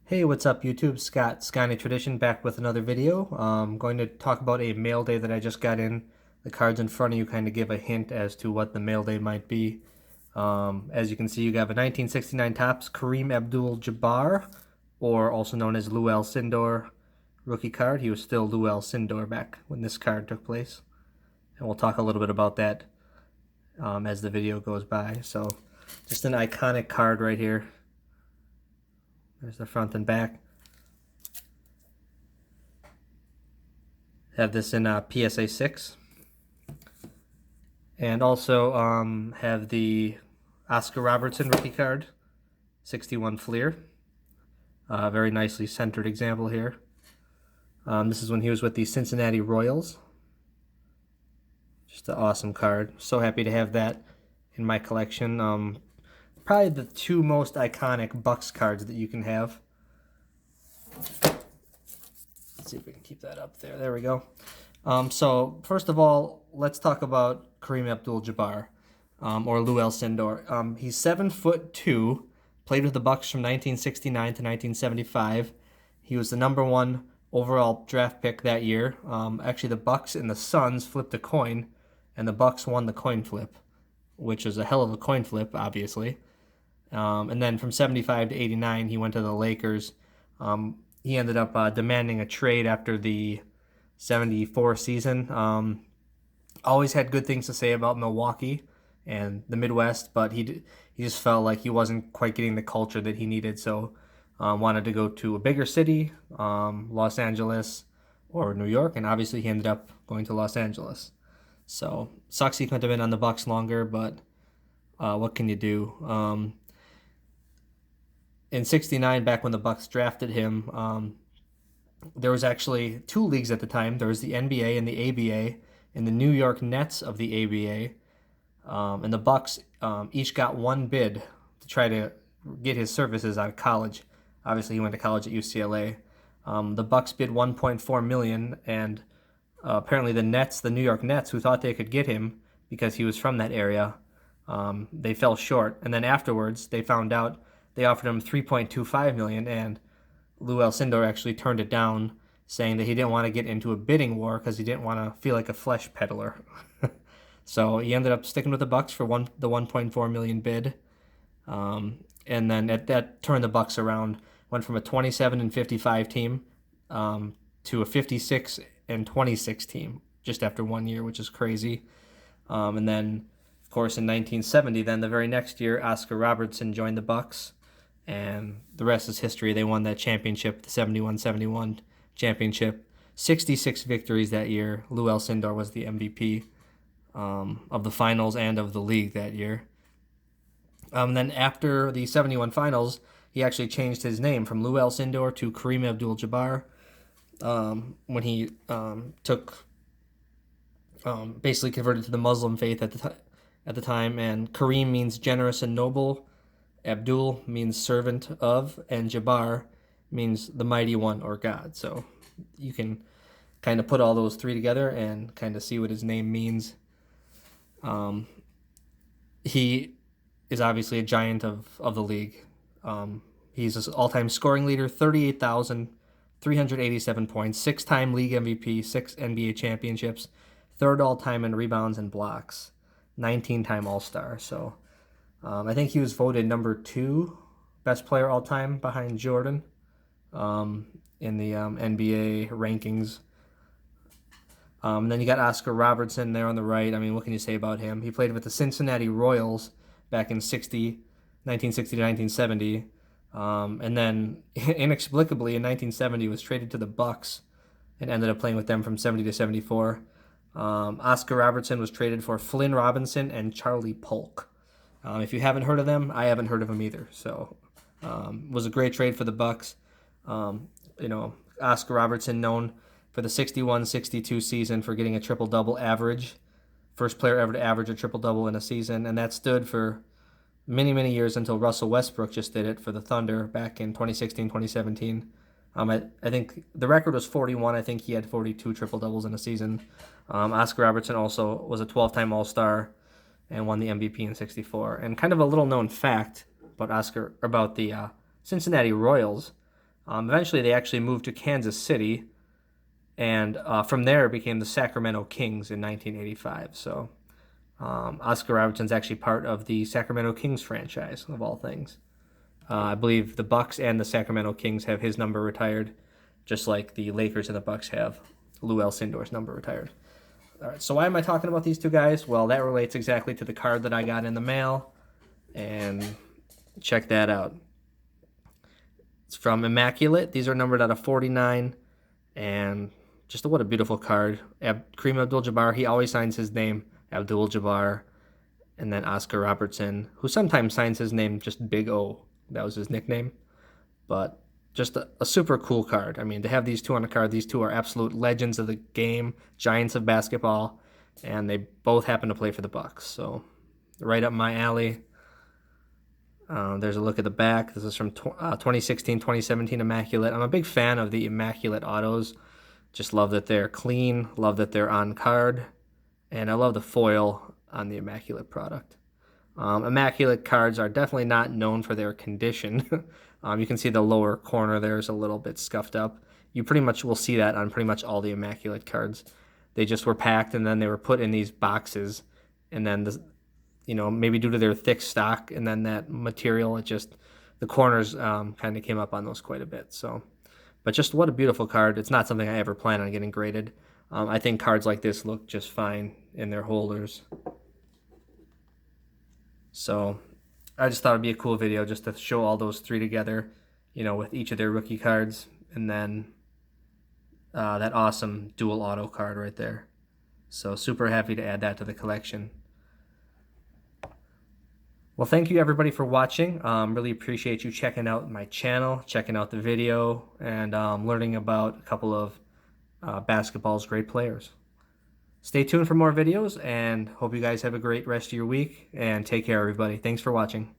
Hey, what's up YouTube? Scott, Skyny Tradition, back with another video. I'm going to talk about a mail day that I just got in. The cards in front of you kind of give a hint as to what the mail day might be. As you can see, you have a 1969 Topps Kareem Abdul-Jabbar, or also known as Llewellyn Sindor rookie card. He was still Llewellyn Sindor back when this card took place. And we'll talk a little bit about that as the video goes by. So, just an iconic card right here. There's the front and back. Have this in PSA 6. And also have the Oscar Robertson rookie card, 61 Fleer. Very nicely centered example here. This is when he was with the Cincinnati Royals. Just an awesome card. So happy to have that in my collection. Probably the two most iconic Bucks cards that you can have. Let's see if we can keep that up there. There we go. So first of all, let's talk about Kareem Abdul-Jabbar, or Llewellyn Sindor. He's 7'2", played with the Bucks from 1969 to 1975. He was the #1 overall draft pick that year. Actually, the Bucks and the Suns flipped a coin, and the Bucks won the coin flip, which was a hell of a coin flip, obviously. And then from 75 to 89, he went to the Lakers. He ended up demanding a trade after the 74 season. Always had good things to say about Milwaukee and the Midwest, but he just felt like he wasn't quite getting the culture that he needed, so wanted to go to a bigger city, Los Angeles or New York, and obviously he ended up going to Los Angeles. So sucks he couldn't have been on the Bucks longer, but what can you do? In '69, back when the Bucks drafted him, there was actually two leagues at the time. There was the NBA and the ABA, and the New York Nets of the ABA. And the Bucks each got one bid to try to get his services out of college. Obviously, he went to college at UCLA. The Bucks bid $1.4 million, and apparently the Nets, the New York Nets, who thought they could get him because he was from that area, they fell short. And then afterwards, they found out they offered him $3.25 million, and Llewellyn Sindor actually turned it down, saying that he didn't want to get into a bidding war because he didn't want to feel like a flesh peddler. So he ended up sticking with the Bucks for the $1.4 million bid, and then that turned the Bucks around. Went from a 27-55 team to a 56-26 team just after 1 year, which is crazy. And then, of course, in 1970, then the very next year, Oscar Robertson joined the Bucks, and the rest is history. They won that championship, the 71-71 championship. 66 victories that year. Llewellyn Sindor was the MVP of the finals and of the league that year. Then after the 71 finals, he actually changed his name from Llewellyn Sindor to Kareem Abdul-Jabbar when he basically converted to the Muslim faith at the time. And Kareem means generous and noble. Abdul means servant of, and Jabbar means the mighty one or God. So you can kind of put all those three together and kind of see what his name means. He is obviously a giant of the league. He's an all-time scoring leader, 38,387 points, 6-time league MVP, 6 NBA championships, 3rd all-time in rebounds and blocks, 19-time All-Star. So I think he was voted #2 best player all-time behind Jordan in the NBA rankings. Then you got Oscar Robertson there on the right. I mean, what can you say about him? He played with the Cincinnati Royals back in 1960 to 1970. And then, inexplicably, in 1970, was traded to the Bucks and ended up playing with them from 70 to 74. Oscar Robertson was traded for Flynn Robinson and Charlie Polk. If you haven't heard of them, I haven't heard of them either. So, was a great trade for the Bucks. Oscar Robertson known for the 61-62 season for getting a triple-double average. First player ever to average a triple-double in a season, and that stood for many, many years until Russell Westbrook just did it for the Thunder back in 2016, 2017. I think the record was 41. I think he had 42 triple-doubles in a season. Oscar Robertson also was a 12-time All-Star and won the MVP in '64. And kind of a little-known fact about the Cincinnati Royals, Eventually, they actually moved to Kansas City, and from there it became the Sacramento Kings in 1985. So Oscar Robertson's actually part of the Sacramento Kings franchise, of all things. I believe the Bucks and the Sacramento Kings have his number retired, just like the Lakers and the Bucks have Lou Alcindor's number retired. All right, so why am I talking about these two guys? Well, that relates exactly to the card that I got in the mail, and check that out. It's from Immaculate. These are numbered out of 49, and just what a beautiful card. Kareem Abdul-Jabbar, he always signs his name Abdul-Jabbar, and then Oscar Robertson, who sometimes signs his name just Big O. That was his nickname. But just a super cool card. I mean, to have these two on a card, these two are absolute legends of the game, giants of basketball, and they both happen to play for the Bucks. So right up my alley. There's a look at the back. This is from 2016, 2017 Immaculate. I'm a big fan of the Immaculate autos. Just love that they're clean, love that they're on card, and I love the foil on the Immaculate product. Immaculate cards are definitely not known for their condition. You can see the lower corner there is a little bit scuffed up. You pretty much will see that on pretty much all the Immaculate cards. They just were packed and then they were put in these boxes, and then maybe due to their thick stock and then that material, the corners kind of came up on those quite a bit. So, but just what a beautiful card. It's not something I ever plan on getting graded. I think cards like this look just fine in their holders. So I just thought it'd be a cool video just to show all those three together, with each of their rookie cards, and then that awesome dual auto card right there. So super happy to add that to the collection. Well, thank you everybody for watching. Really appreciate you checking out my channel, checking out the video, and learning about a couple of basketball's great players. Stay tuned for more videos, and hope you guys have a great rest of your week, and take care, everybody. Thanks for watching.